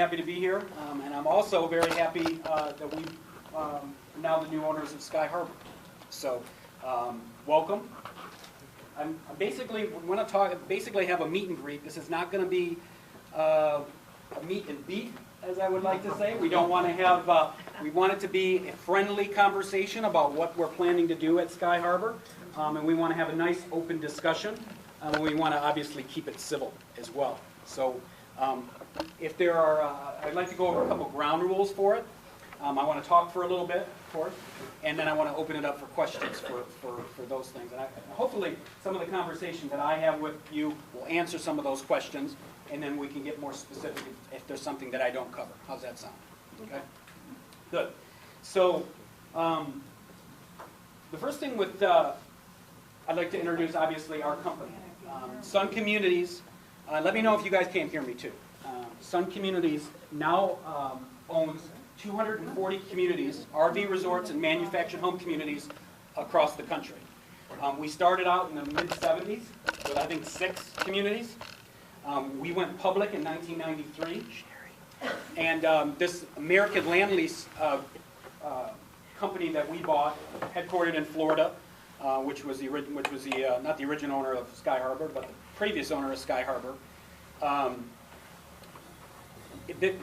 happy to be here, and I'm also very happy that we now the new owners of Sky Harbor. So, welcome. I'm basically want to talk. Basically, have a meet and greet. This is not going to be a meet and beat, as I would like to say. We don't want to have. We want it to be a friendly conversation about what we're planning to do at Sky Harbor, and we want to have a nice, open discussion. We want to obviously keep it civil as well. So. If there are, I'd like to go over a couple ground rules for it. I want to talk for a little bit, of course, and then I want to open it up for questions for those things. And hopefully some of the conversation that I have with you will answer some of those questions, and then we can get more specific if there's something that I don't cover. How's that sound? Okay? Good. So the first thing with, I'd like to introduce, obviously, our company. Sun Communities. Let me know if you guys can't hear me too. Sun Communities now owns 240 communities, RV resorts and manufactured home communities across the country. We started out in the mid-'70s with, I think, 6 communities. We went public in 1993. And this American Land Lease company that we bought, headquartered in Florida, which was not the original owner of Sky Harbor, but the previous owner of Sky Harbor,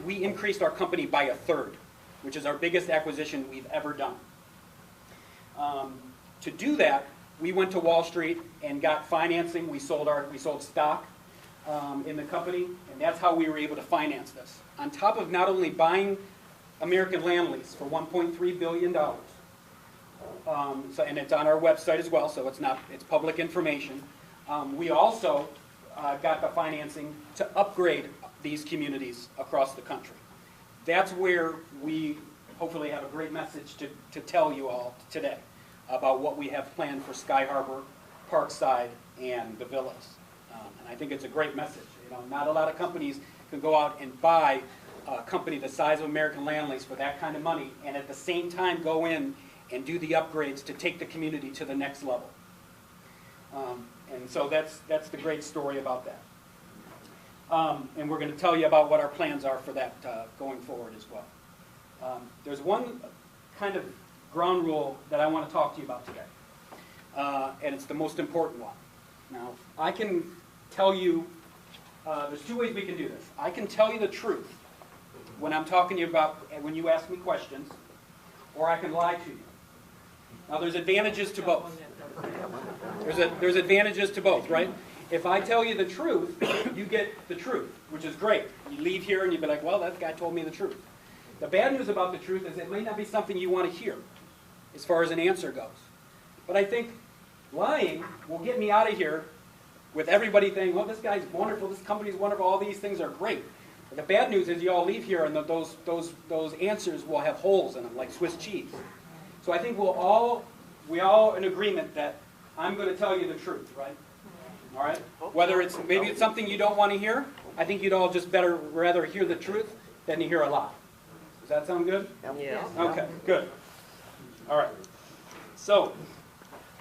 we increased our company by 1/3, which is our biggest acquisition we've ever done. To do that, we went to Wall Street and got financing. We sold stock in the company, and that's how we were able to finance this. On top of not only buying American Land Lease for $1.3 billion, and it's on our website as well, so it's public information. We also got the financing to upgrade these communities across the country. That's where we hopefully have a great message to tell you all today about what we have planned for Sky Harbor, Parkside, and the villas. And I think it's a great message. You know, not a lot of companies can go out and buy a company the size of American Land Lease for that kind of money, and at the same time go in and do the upgrades to take the community to the next level. And so that's the great story about that. And we're going to tell you about what our plans are for that going forward as well. There's one kind of ground rule that I want to talk to you about today, and it's the most important one. Now, I can tell you, there's 2 ways we can do this. I can tell you the truth when I'm talking to you about, when you ask me questions, or I can lie to you. Now, there's advantages to both. There's advantages to both, right? If I tell you the truth, you get the truth, which is great. You leave here and you'd be like, well, that guy told me the truth. The bad news about the truth is it may not be something you want to hear as far as an answer goes. But I think lying will get me out of here with everybody saying, well, this guy's wonderful, this company's wonderful, all these things are great. But the bad news is you all leave here and those answers will have holes in them, like Swiss cheese. So I think we all in agreement that I'm going to tell you the truth, right? All right? Whether maybe it's something you don't want to hear, I think you'd all just rather hear the truth than to hear a lie. Does that sound good? Yeah. Okay, good. All right. So,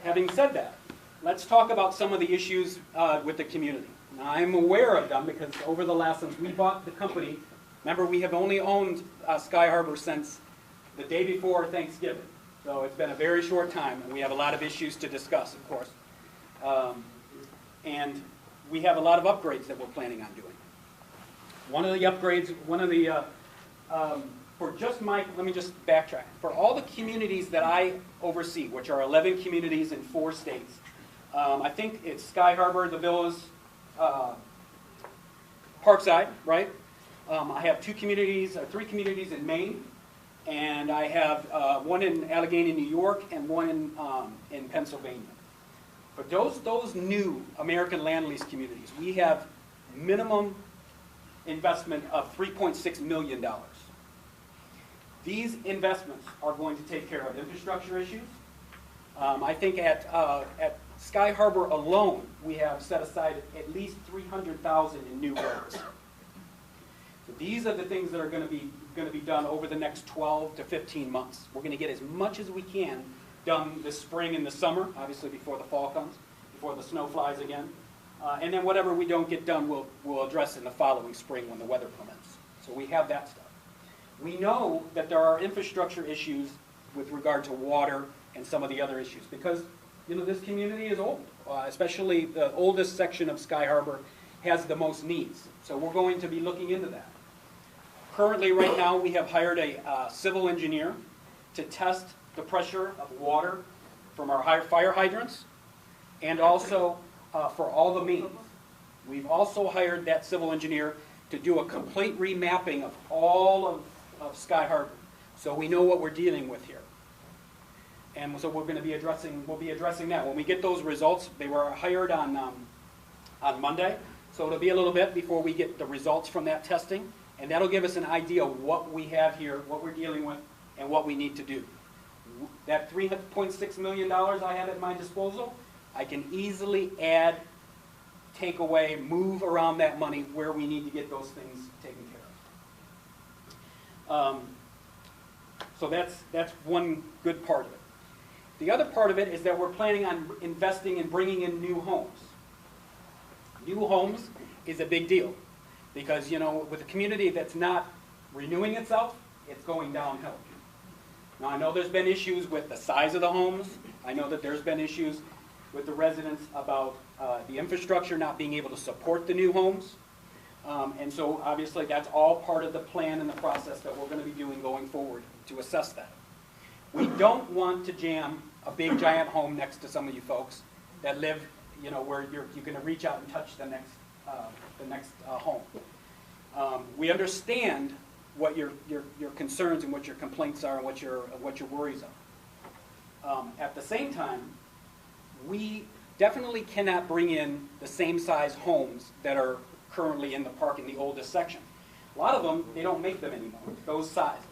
having said that, let's talk about some of the issues with the community. Now, I'm aware of them because over the last, since we bought the company, remember we have only owned Sky Harbor since the day before Thanksgiving. So it's been a very short time, and we have a lot of issues to discuss, of course. And we have a lot of upgrades that we're planning on doing. One of the upgrades, let me just backtrack. For all the communities that I oversee, which are 11 communities in 4 states, I think it's Sky Harbor, the villas, Parkside, right? I have 3 communities in Maine, and I have one in Allegheny, New York, and one in Pennsylvania. For those new American Land Lease communities, we have minimum investment of $3.6 million. These investments are going to take care of infrastructure issues. I think at Sky Harbor alone, we have set aside at least $300,000 in new roads. So these are the things that are going to be done over the next 12 to 15 months. We're going to get as much as we can done this spring and the summer, obviously before the fall comes, before the snow flies again. And then whatever we don't get done, we'll address in the following spring when the weather permits. So we have that stuff. We know that there are infrastructure issues with regard to water and some of the other issues because, you know, this community is old, especially the oldest section of Sky Harbor has the most needs. So we're going to be looking into that. Currently, right now, we have hired a civil engineer to test the pressure of water from our fire hydrants and also for all the mains. We've also hired that civil engineer to do a complete remapping of all of Sky Harbor so we know what we're dealing with here. And so we'll be addressing that. When we get those results, they were hired on Monday, so it'll be a little bit before we get the results from that testing, and that'll give us an idea of what we have here, what we're dealing with, and what we need to do. That $3.6 million I have at my disposal, I can easily add, take away, move around that money where we need to get those things taken care of. So that's one good part of it. The other part of it is that we're planning on investing in bringing in new homes. New homes is a big deal because, you know, with a community that's not renewing itself, it's going downhill. Now, I know there's been issues with the size of the homes. I know that there's been issues with the residents about the infrastructure not being able to support the new homes. And so, obviously, that's all part of the plan and the process that we're going to be doing going forward to assess that. We don't want to jam a big, giant home next to some of you folks that live, you know, where you're going to reach out and touch the next home. We understand what your concerns and what your complaints are and what your worries are. At the same time, we definitely cannot bring in the same size homes that are currently in the park in the oldest section. A lot of them, they don't make them anymore, those sizes.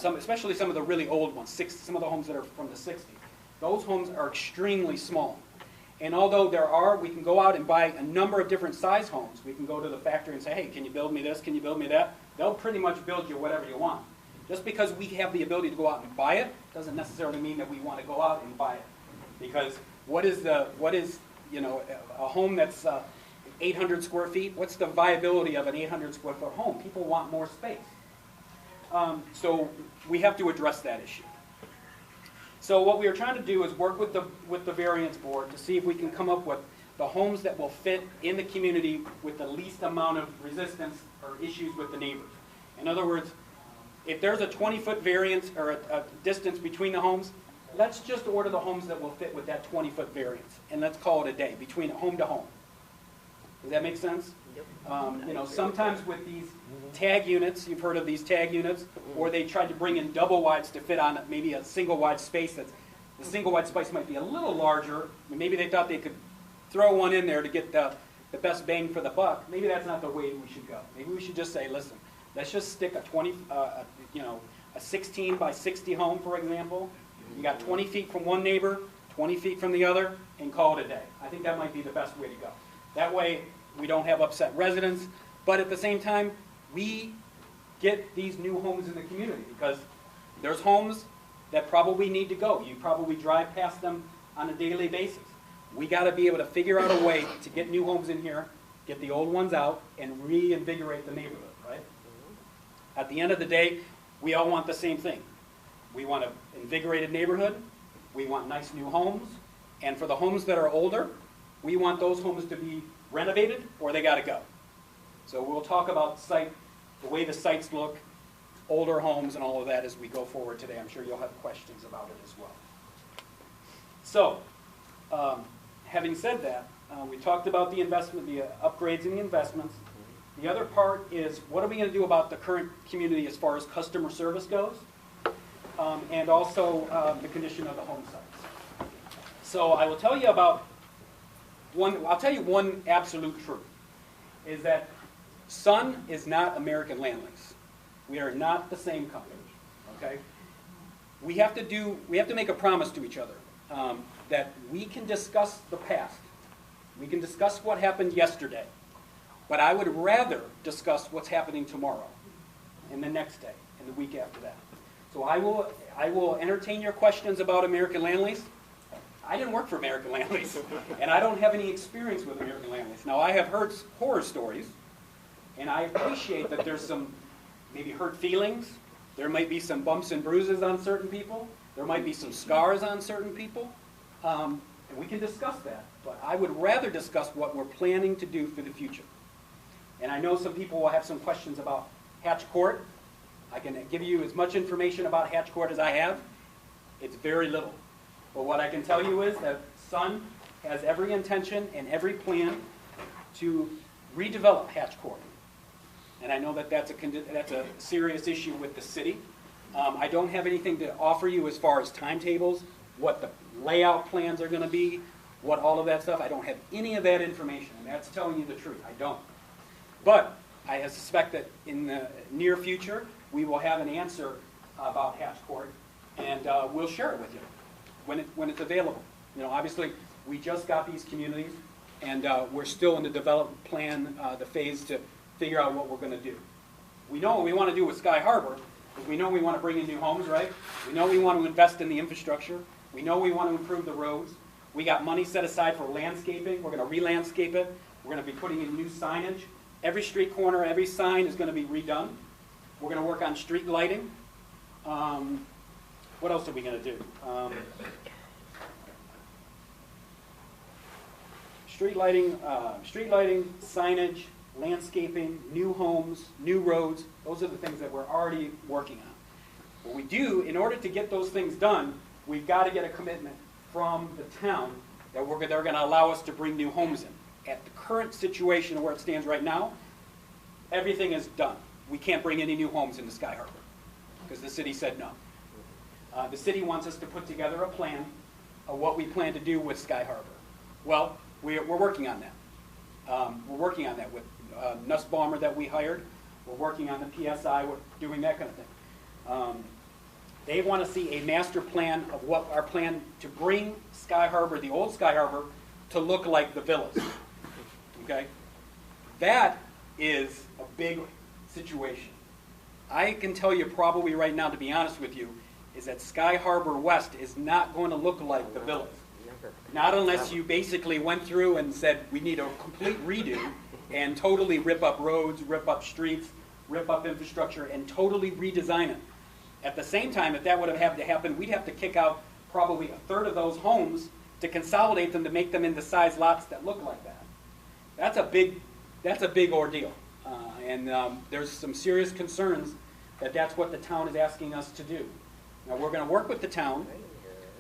Especially some of the really old ones, some of the homes that are from the 60s. Those homes are extremely small. And although we can go out and buy a number of different size homes. We can go to the factory and say, hey, can you build me this? Can you build me that? They'll pretty much build you whatever you want. Just because we have the ability to go out and buy it doesn't necessarily mean that we want to go out and buy it. Because what is you know, a home that's 800 square feet? What's the viability of an 800 square foot home? People want more space. So we have to address that issue. So what we are trying to do is work with the variance board to see if we can come up with the homes that will fit in the community with the least amount of resistance or issues with the neighbors. In other words, if there's a 20-foot variance or a distance between the homes, let's just order the homes that will fit with that 20-foot variance, and let's call it a day, between home to home. Does that make sense? You know, sometimes with these tag units, you've heard of these tag units, or they tried to bring in double wides to fit on maybe a single wide space. The single wide space might be a little larger. Maybe they thought they could throw one in there to get the best bang for the buck. Maybe that's not the way we should go. Maybe we should just say, listen, let's just stick a 16 by 60 home, for example. You got 20 feet from one neighbor, 20 feet from the other, and call it a day. I think that might be the best way to go. That way, we don't have upset residents, but at the same time, we get these new homes in the community because there's homes that probably need to go. You probably drive past them on a daily basis. We got to be able to figure out a way to get new homes in here, get the old ones out, and reinvigorate the neighborhood, right? At the end of the day, we all want the same thing. We want an invigorated neighborhood, we want nice new homes, and for the homes that are older, we want those homes to be renovated or they got to go. So we'll talk about the way the sites look, older homes and all of that as we go forward today. I'm sure you'll have questions about it as well. So, having said that, we talked about the investment, the upgrades and the investments. The other part is what are we going to do about the current community as far as customer service goes, and also the condition of the home sites. So I will tell you about I'll tell you one absolute truth, is that Sun is not American Land Lease. We are not the same company, okay? We have to make a promise to each other that we can discuss the past. We can discuss what happened yesterday, but I would rather discuss what's happening tomorrow and the next day and the week after that. So I will entertain your questions about American Land Lease. I didn't work for American Land Lease, and I don't have any experience with American Land Lease. Now, I have heard horror stories And I appreciate that there's some maybe hurt feelings. There might be some bumps and bruises on certain people. There might be some scars on certain people. And we can discuss that. But I would rather discuss what we're planning to do for the future. And I know some people will have some questions about Hatch Court. I can give you as much information about Hatch Court as I have. It's very little. But what I can tell you is that Sun has every intention and every plan to redevelop Hatch Court. And I know that that's a serious issue with the city. I don't have anything to offer you as far as timetables, what the layout plans are going to be, what all of that stuff. I don't have any of that information, and that's telling you the truth. I don't. But I suspect that in the near future, we will have an answer about Hatch Court, and we'll share it with you when it's available. You know, obviously, we just got these communities, and we're still in the development plan, the phase to figure out what we're going to do. We know what we want to do with Sky Harbor, because we know we want to bring in new homes, right? We know we want to invest in the infrastructure. We know we want to improve the roads. We got money set aside for landscaping. We're going to re-landscape it. We're going to be putting in new signage. Every street corner, every sign is going to be redone. We're going to work on street lighting. What else are we going to do? Street lighting, signage, landscaping, new homes, new roads. Those are the things that we're already working on. What we do, in order to get those things done, we've got to get a commitment from the town that they're going to allow us to bring new homes in. At the current situation where it stands right now, everything is done. We can't bring any new homes into Sky Harbor because the city said no. The city wants us to put together a plan of what we plan to do with Sky Harbor. Well, we're working on that. We're working on that with Nussbaumer that we hired. We're working on the PSI. We're doing that kind of thing. They want to see a master plan of what our plan to bring Sky Harbor, the old Sky Harbor, to look like the villas. Okay? That is a big situation. I can tell you probably right now, to be honest with you, is that Sky Harbor West is not going to look like the villas. Not unless you basically went through and said, we need a complete redo and totally rip up roads, rip up streets, rip up infrastructure, and totally redesign it. At the same time, if that would have had to happen, we'd have to kick out probably a third of those homes to consolidate them to make them into size lots that look like that. That's a big ordeal. And there's some serious concerns that that's what the town is asking us to do. Now, we're going to work with the town.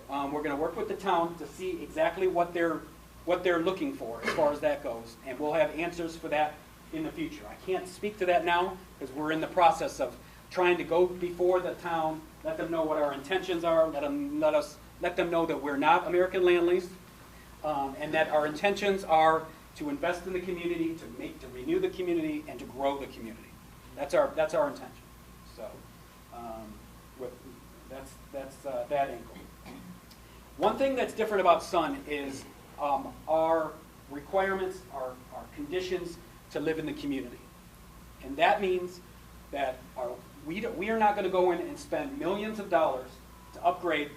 We're going to work with the town to see exactly what they're looking for as far as that goes. And we'll have answers for that in the future. I can't speak to that now because we're in the process of trying to go before the town, let them know what our intentions are, let them know that we're not American Land Lease, and that our intentions are to invest in the community, to renew the community, and to grow the community. That's our intention. So that's that angle. One thing that's different about Sun is our requirements, our conditions to live in the community, and that means that we are not going to go in and spend millions of dollars to upgrade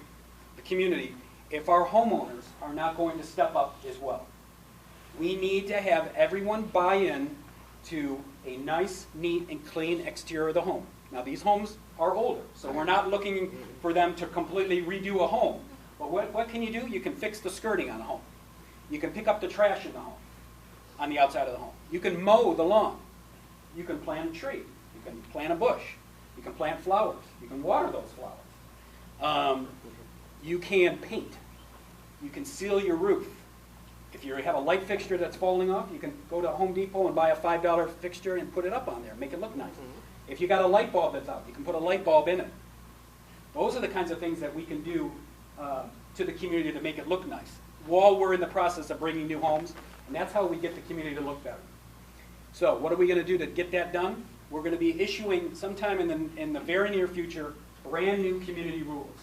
the community if our homeowners are not going to step up as well. We need to have everyone buy in to a nice, neat, and clean exterior of the home. Now, these homes are older, so we're not looking for them to completely redo a home. But what can you do? You can fix the skirting on a home. You can pick up the trash in the home, on the outside of the home. You can mow the lawn. You can plant a tree. You can plant a bush. You can plant flowers. You can water those flowers. You can paint. You can seal your roof. If you have a light fixture that's falling off, you can go to Home Depot and buy a $5 fixture and put it up on there, make it look nice. If you got a light bulb that's out, you can put a light bulb in it. Those are the kinds of things that we can do to the community to make it look nice, while we're in the process of bringing new homes, and that's how we get the community to look better. So what are we going to do to get that done? We're going to be issuing sometime in the very near future brand new community rules.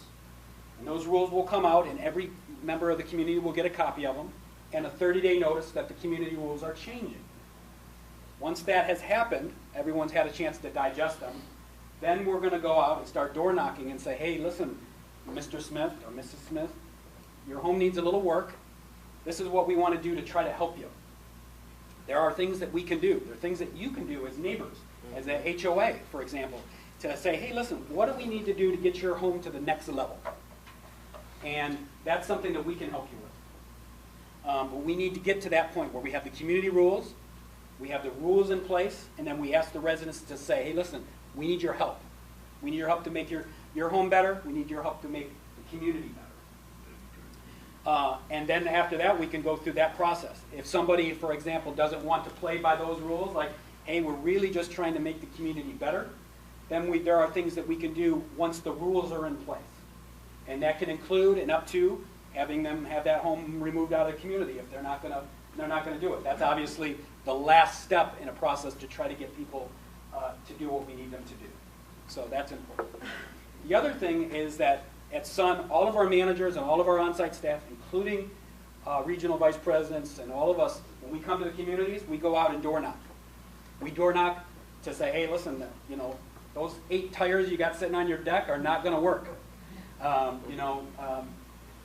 And those rules will come out, and every member of the community will get a copy of them, and a 30-day notice that the community rules are changing. Once that has happened, everyone's had a chance to digest them, then we're going to go out and start door knocking and say, hey, listen, Mr. Smith or Mrs. Smith, your home needs a little work. This is what we want to do to try to help you. There are things that we can do. There are things that you can do as neighbors, as a HOA, for example, to say, hey, listen, what do we need to do to get your home to the next level? And that's something that we can help you with. But we need to get to that point where we have the community rules, we have the rules in place, and then we ask the residents to say, hey, listen, we need your help. We need your help to make your home better. We need your help to make the community better. And then after that, we can go through that process. If somebody, for example, doesn't want to play by those rules, like, hey, we're really just trying to make the community better, then there are things that we can do once the rules are in place. And that can include and up to having them have that home removed out of the community if they're not going to do it. That's obviously the last step in a process to try to get people to do what we need them to do. So that's important. The other thing is that at Sun, all of our managers and all of our on-site staff, including regional vice presidents and all of us, when we come to the communities, we go out and door knock. We door knock to say, hey, listen, those 8 tires you got sitting on your deck are not going to work.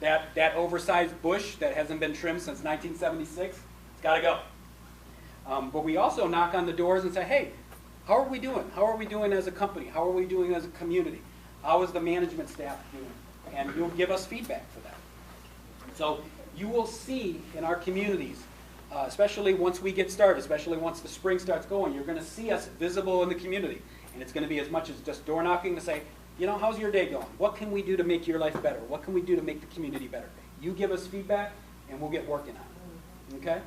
That oversized bush that hasn't been trimmed since 1976, it's got to go. But we also knock on the doors and say, hey, how are we doing? How are we doing as a company? How are we doing as a community? How is the management staff doing? And you'll give us feedback for that. So you will see in our communities, especially once we get started, especially once the spring starts going, you're going to see us visible in the community. And it's going to be as much as just door knocking to say, how's your day going? What can we do to make your life better? What can we do to make the community better? You give us feedback, and we'll get working on it. Okay?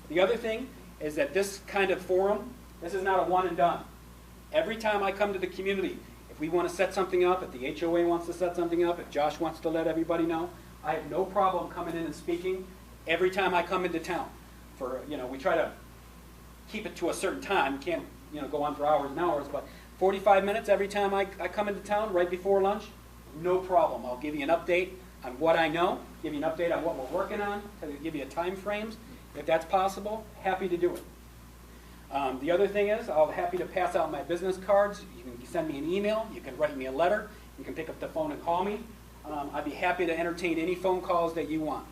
The other thing is that this kind of forum, this is not a one and done. Every time I come to the community, if we want to set something up, if the HOA wants to set something up, if Josh wants to let everybody know, I have no problem coming in and speaking every time I come into town. We try to keep it to a certain time. You can't go on for hours and hours, but 45 minutes every time I come into town right before lunch, no problem. I'll give you an update on what I know, give you an update on what we're working on, give you a time frames. If that's possible, happy to do it. The other thing is, I'll be happy to pass out my business cards. You can send me an email. You can write me a letter. You can pick up the phone and call me. I'd be happy to entertain any phone calls that you want.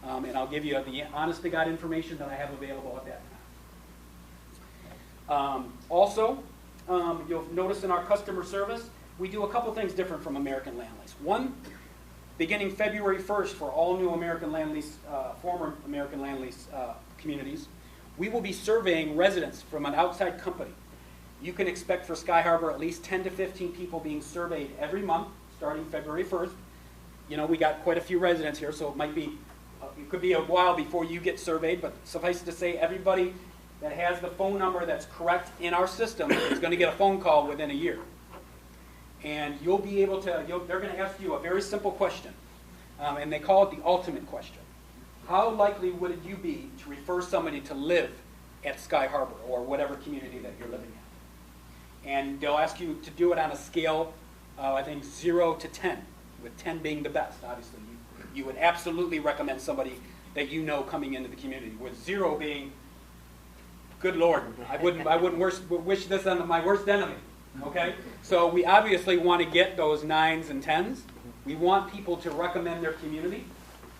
And I'll give you the honest-to-God information that I have available at that time. Also, you'll notice in our customer service, we do a couple things different from American Land Lease. One, beginning February 1st for all new American Land Lease, former American Land Lease communities, we will be surveying residents from an outside company. You can expect for Sky Harbor at least 10 to 15 people being surveyed every month, starting February 1st. We got quite a few residents here, so it could be a while before you get surveyed, but suffice it to say, everybody that has the phone number that's correct in our system is going to get a phone call within a year. And you'll be able to, they're going to ask you a very simple question, and they call it the ultimate question. How likely would you be to refer somebody to live at Sky Harbor or whatever community that you're living in? And they'll ask you to do it on a scale, I think 0 to 10, with 10 being the best, obviously. You would absolutely recommend somebody that you know coming into the community, with 0 being, good Lord, I wouldn't wish this on my worst enemy. Okay? So we obviously want to get those 9s and 10s. We want people to recommend their community.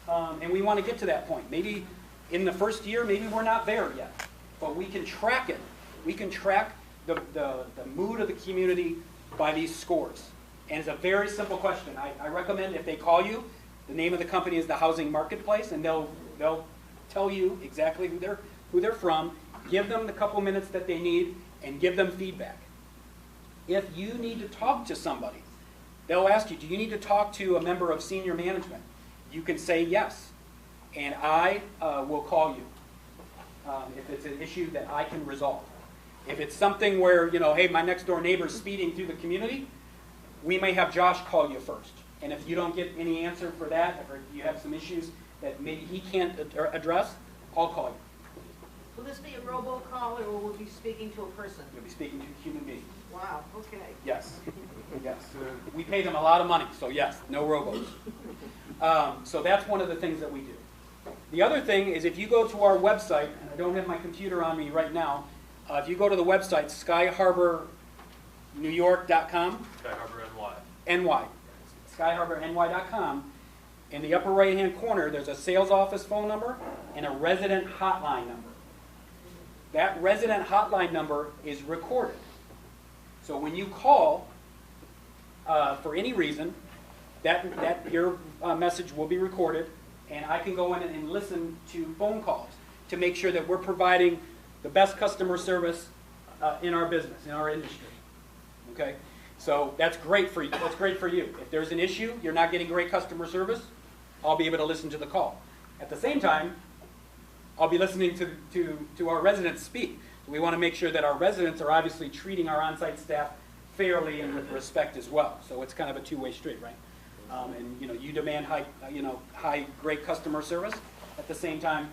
And we want to get to that point. Maybe in the first year, maybe we're not there yet. But we can track it. We can track the mood of the community by these scores. And it's a very simple question. I recommend if they call you, the name of the company is the Housing Marketplace, and they'll tell you exactly who they're from, give them the couple minutes that they need, and give them feedback. If you need to talk to somebody, they'll ask you, do you need to talk to a member of senior management? You can say yes, and I will call you if it's an issue that I can resolve. If it's something where, hey, my next door neighbor's speeding through the community, we may have Josh call you first. And if you don't get any answer for that, or you have some issues that maybe he can't address, I'll call you. Will this be a robocall, or will we be speaking to a person? You'll be speaking to a human being. Wow, okay. Yes. Yes. We pay them a lot of money, so yes, no robos. So that's one of the things that we do. The other thing is if you go to our website, and I don't have my computer on me right now, if you go to the website, skyharbornewyork.com. Sky Harbor NY. Skyharborny.com. In the upper right-hand corner, there's a sales office phone number and a resident hotline number. that resident hotline number is recorded. So when you call for any reason, your message will be recorded, and I can go in and listen to phone calls to make sure that we're providing the best customer service in our business, in our industry. Okay, so that's great for you. That's great for you. If there's an issue, you're not getting great customer service, I'll be able to listen to the call. At the same time, I'll be listening to our residents speak. We want to make sure that our residents are obviously treating our on-site staff fairly and with respect as well. So it's kind of a two-way street, right? And you demand high, great customer service. At the same time,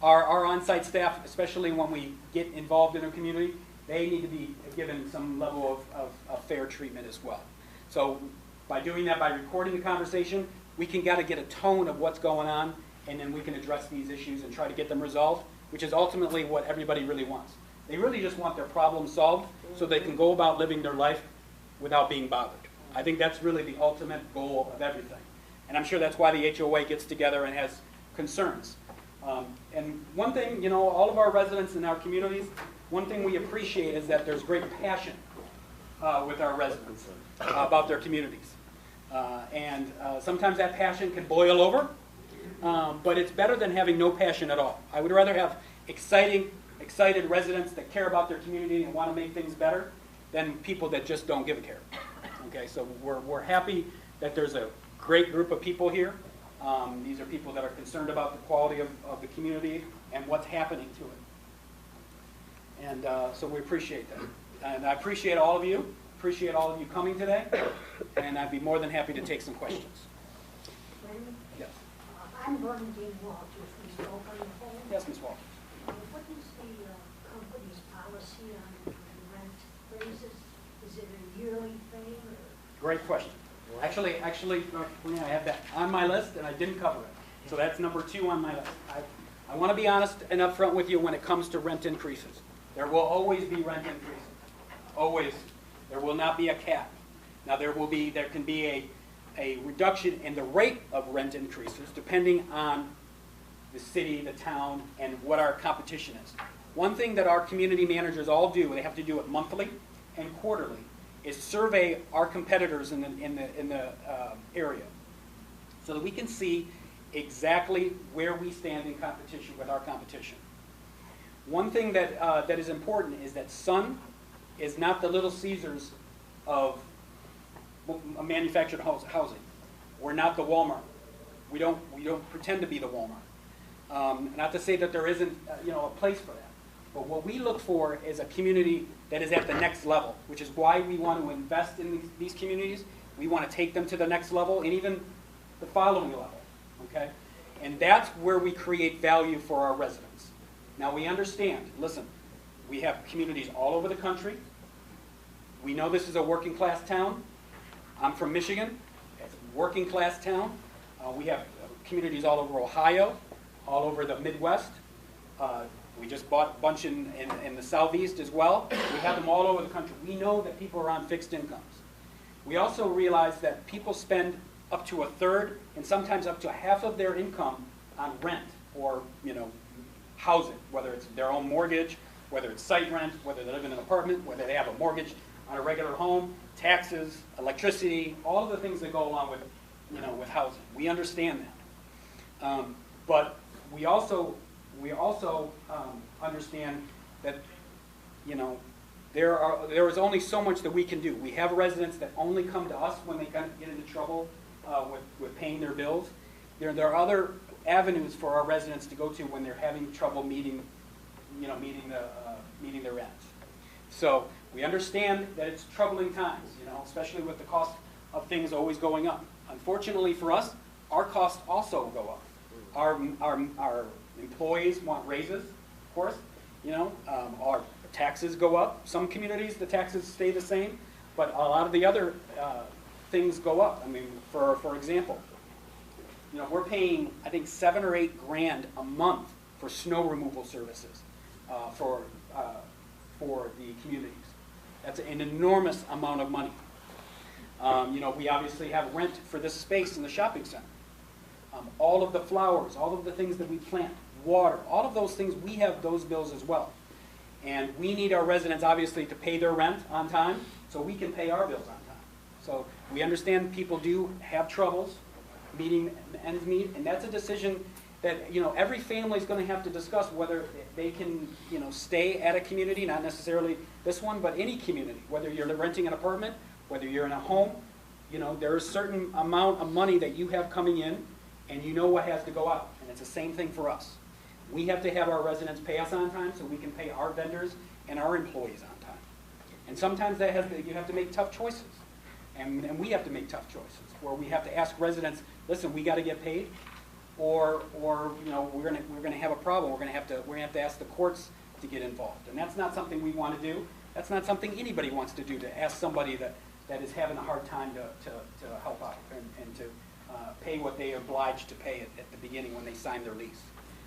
our on-site staff, especially when we get involved in a community, they need to be given some level of fair treatment as well. So by doing that, by recording the conversation, we can get a tone of what's going on, and then we can address these issues and try to get them resolved, which is ultimately what everybody really wants. They really just want their problem solved so they can go about living their life without being bothered. I think that's really the ultimate goal of everything. And I'm sure that's why the HOA gets together and has concerns. And one thing, all of our residents in our communities, one thing we appreciate is that there's great passion with our residents about their communities. And sometimes that passion can boil over, but it's better than having no passion at all. I would rather have excited residents that care about their community and want to make things better than people that just don't give a care. Okay, so we're happy that there's a great group of people here. These are people that are concerned about the quality of the community and what's happening to it. And so we appreciate that. And I appreciate all of you. Appreciate all of you coming today. And I'd be more than happy to take some questions. Raymond? Yes. I'm Bernadine Walters, East Oakland Home. Yes, Ms. Walters. What is the company's policy on rent raises? Is it a yearly thing? Great question. Actually, I have that on my list, and I didn't cover it. So that's number 2 on my list. I want to be honest and upfront with you when it comes to rent increases. There will always be rent increases. Always. There will not be a cap. Now, there can be a reduction in the rate of rent increases depending on the city, the town, and what our competition is. One thing that our community managers all do, they have to do it monthly and quarterly, is survey our competitors in the area so that we can see exactly where we stand in competition with our competition. One thing that is important is that Sun is not the Little Caesars of manufactured housing. We're not the Walmart. We don't pretend to be the Walmart. Not to say that there isn't a place for that. But what we look for is a community that is at the next level, which is why we want to invest in these communities. We want to take them to the next level and even the following level, okay? And that's where we create value for our residents. Now we understand, listen, we have communities all over the country. We know this is a working class town. I'm from Michigan. It's a working class town. We have communities all over Ohio, all over the Midwest. We just bought a bunch in the Southeast as well. We have them all over the country. We know that people are on fixed incomes. We also realize that people spend up to a third and sometimes up to half of their income on rent or housing, whether it's their own mortgage, whether it's site rent, whether they live in an apartment, whether they have a mortgage on a regular home, taxes, electricity, all of the things that go along with with housing. We understand that, but we also understand that there is only so much that we can do. We have residents that only come to us when they get into trouble with paying their bills. There are other avenues for our residents to go to when they're having trouble meeting their rents. So we understand that it's troubling times, especially with the cost of things always going up. Unfortunately for us, our costs also go up. Our employees want raises, of course. Our taxes go up. Some communities, the taxes stay the same, but a lot of the other things go up. I mean, for example, we're paying, I think, $7 or $8 grand a month for snow removal services for the communities. That's an enormous amount of money. We obviously have rent for this space in the shopping center. All of the flowers, all of the things that we plant, water, all of those things, we have those bills as well. And we need our residents, obviously, to pay their rent on time, so we can pay our bills on time. So we understand people do have troubles meeting ends meet, and that's a decision that, you know, every family's gonna have to discuss whether they can, you know, stay at a community, not necessarily this one, but any community, whether you're renting an apartment, whether you're in a home, you know, there's a certain amount of money that you have coming in, and you know what has to go out, and it's the same thing for us. We have to have our residents pay us on time so we can pay our vendors and our employees on time. And sometimes you have to make tough choices. And we have to make tough choices, where we have to ask residents, listen, we gotta get paid, or you know, we're gonna have a problem. We're gonna have to ask the courts to get involved. And that's not something we wanna do. That's not something anybody wants to do, to ask somebody that is having a hard time to help out and to pay what they are obliged to pay at the beginning when they sign their lease.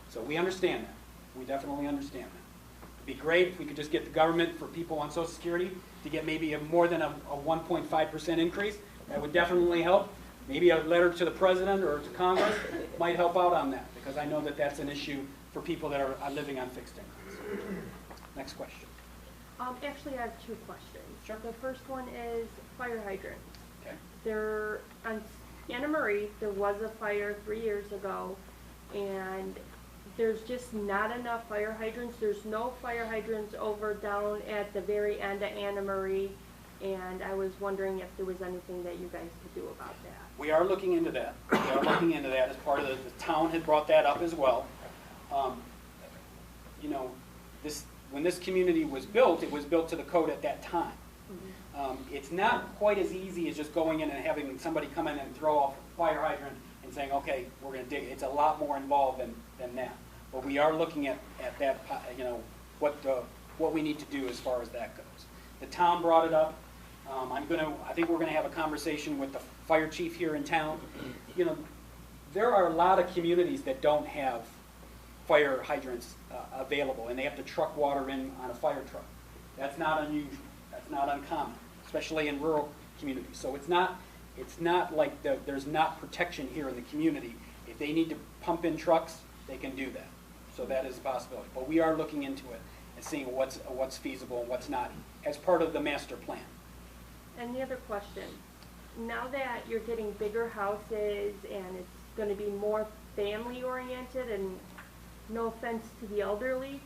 So we understand that. We definitely understand that. It'd be great if we could just get the government for people on Social Security to get maybe more than a 1.5% increase. That would definitely help. Maybe a letter to the president or to Congress might help out on that, because I know that that's an issue for people that are living on fixed incomes. Next question. Actually, I have two questions. Sure. The first one is fire hydrants. Okay. There, on Anna Marie, there was a fire 3 years ago, and there's just not enough fire hydrants. There's no fire hydrants down at the very end of Anna Marie, and I was wondering if there was anything that you guys could do about that. We are looking into that. We are looking into that as part of the town had brought that up as well. You know, when this community was built, it was built to the code at that time. It's not quite as easy as just going in and having somebody come in and throw off a fire hydrant and saying, okay, we're going to dig. It's a lot more involved than that. But we are looking at that, you know, what we need to do as far as that goes. The town brought it up. I think we're going to have a conversation with the fire chief here in town. You know, there are a lot of communities that don't have fire hydrants available, and they have to truck water in on a fire truck. That's not unusual. That's not uncommon, especially in rural communities. So it's not like there's not protection here in the community. If they need to pump in trucks, they can do that. So that is a possibility. But we are looking into it and seeing what's feasible and what's not as part of the master plan. And the other question, now that you're getting bigger houses and it's going to be more family oriented, and no offense to the elderly,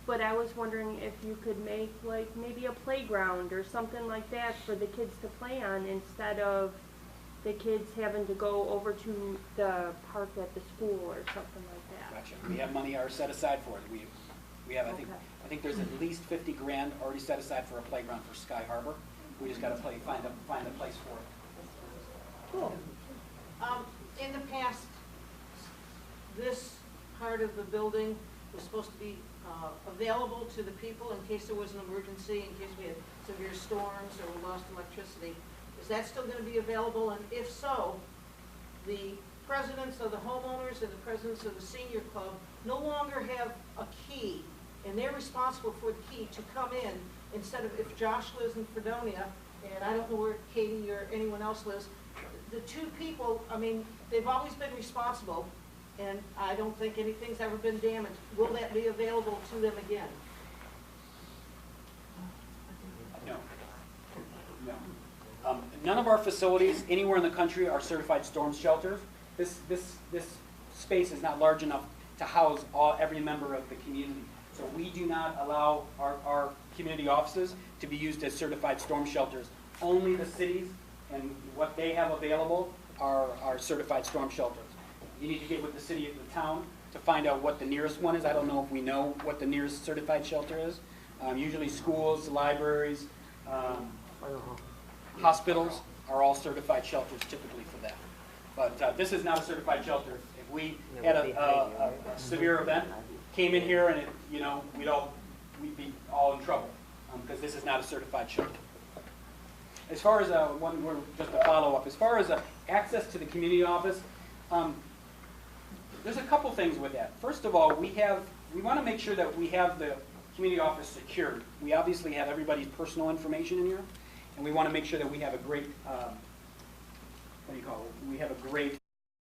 but I was wondering if you could make like maybe a playground or something like that for the kids to play on, instead of the kids having to go over to the park at the school or something like that. Gotcha. We have money set aside for it. We have, Okay. I think there's at least 50 grand already set aside for a playground for Sky Harbor. We just got to find a place for it. Cool. In the past, this part of the building was supposed to be available to the people in case there was an emergency, in case we had severe storms or we lost electricity. Is that still going to be available? And if so, the presidents of the homeowners and the presidents of the senior club no longer have a key, and they're responsible for the key to come in, instead of, if Josh lives in Fredonia, and I don't know where Katie or anyone else lives, the two people, I mean, they've always been responsible, and I don't think anything's ever been damaged. Will that be available to them again? No. None of our facilities anywhere in the country are certified storm shelters. This space is not large enough to house every member of the community. So we do not allow our community offices to be used as certified storm shelters. Only the cities and what they have available are certified storm shelters. You need to get with the city of the town to find out what the nearest one is. I don't know if we know what the nearest certified shelter is. Usually schools, libraries, hospitals are all certified shelters typically for that. But this is not a certified shelter. If we had a severe event, came in here and we'd be all in trouble, because this is not a certified shelter. As far as just a follow-up, as far as access to the community office, there's a couple things with that. First of all, we want to make sure that we have the community office secured. We obviously have everybody's personal information in here, and we want to make sure that we have a great, we have a great